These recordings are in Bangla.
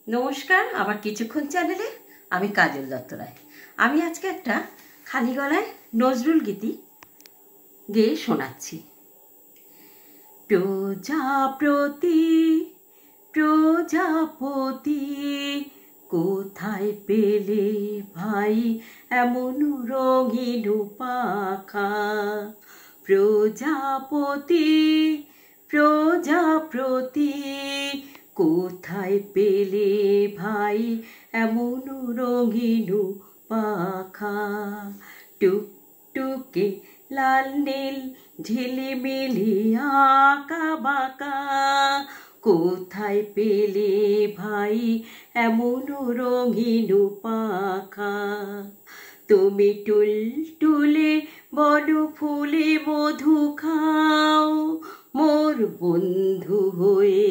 নমস্কার, আবার কিছুক্ষণ চ্যানেলে আমি কাজল দত্ত রায়। আমি আজকে একটা খালি গলায় নজরুল গীতি গেয়ে শোনাচ্ছি। প্রজাপতি প্রজাপতি কোথায় পেলে ভাই এমন রঙিন পাখা? প্রজাপতি প্রজাপতি কোথায় পেলে ভাই এমন রঙিন পাখা? টুকটুকে লাল নীল ঝিলিমিলি আঁকা বাঁকা কোথায় পেলে ভাই এমন রঙিন পাখা? তুমি টুলটুলে বন ফুলে মধু খাও, মোর বন্ধু হয়ে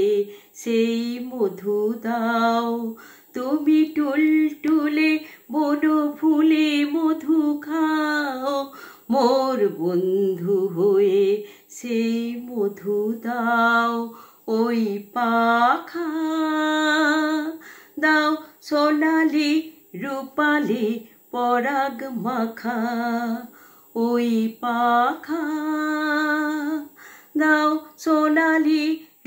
সেই মধু দাও। তুমি টুলটুলে বন ফুলে মধু খাও, মোর বন্ধু হয়ে সেই মধু দাও। ওই পাখা দাও সোনালি রূপালি পরাগ মাখা, ওই পাখা দাও সোনালি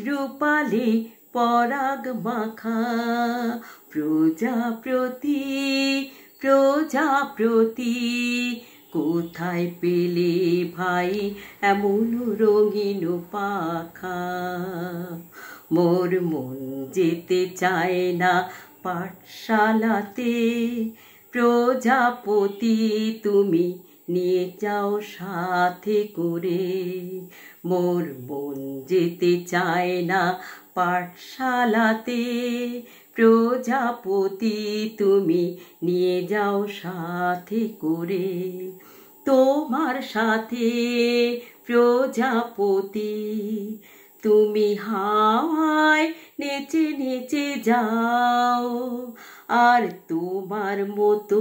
রূপালি পরাগ মাখা। প্রজাপতি প্রজাপতি কোথায় পেলে ভাই এমন রঙিন পাখা? মোর মন যেতে চায় না পাঠশালাতে, প্রজাপতি তুমি নিয়ে যাও সাথে করে। মোর মন যেতে চায় না পাঠশালাতে, প্রজাপতি তুমি নিয়ে যাও সাথে করে। তোমার সাথে প্রজাপতি তুমি হাওয়ায় নেচে নেচে যাও, আর তোমার মতো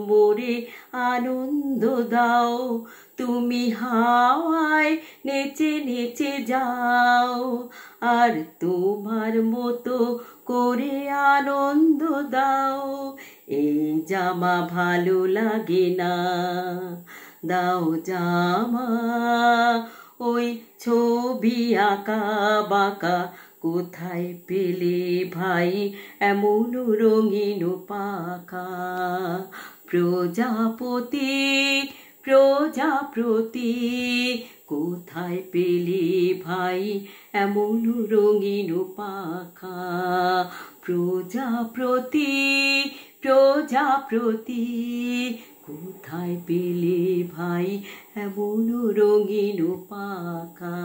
মোরে আনন্দ দাও। তুমি হাওয়ায় নেচে নেচে যাও, আর তোমার মতো করে আনন্দ দাও। এই জামা ভালো লাগে না, দাও জামা ওই ছবি আঁকা বাঁকা কোথায় পেলে ভাই এমন রঙিন পাখা? প্রজাপতি প্রজাপতি কোথায় পেলে ভাই এমন রঙিন পাখা? প্রজাপতি প্রজাপতি কোথায় পেলে ভাই এমন রঙিন পাখা?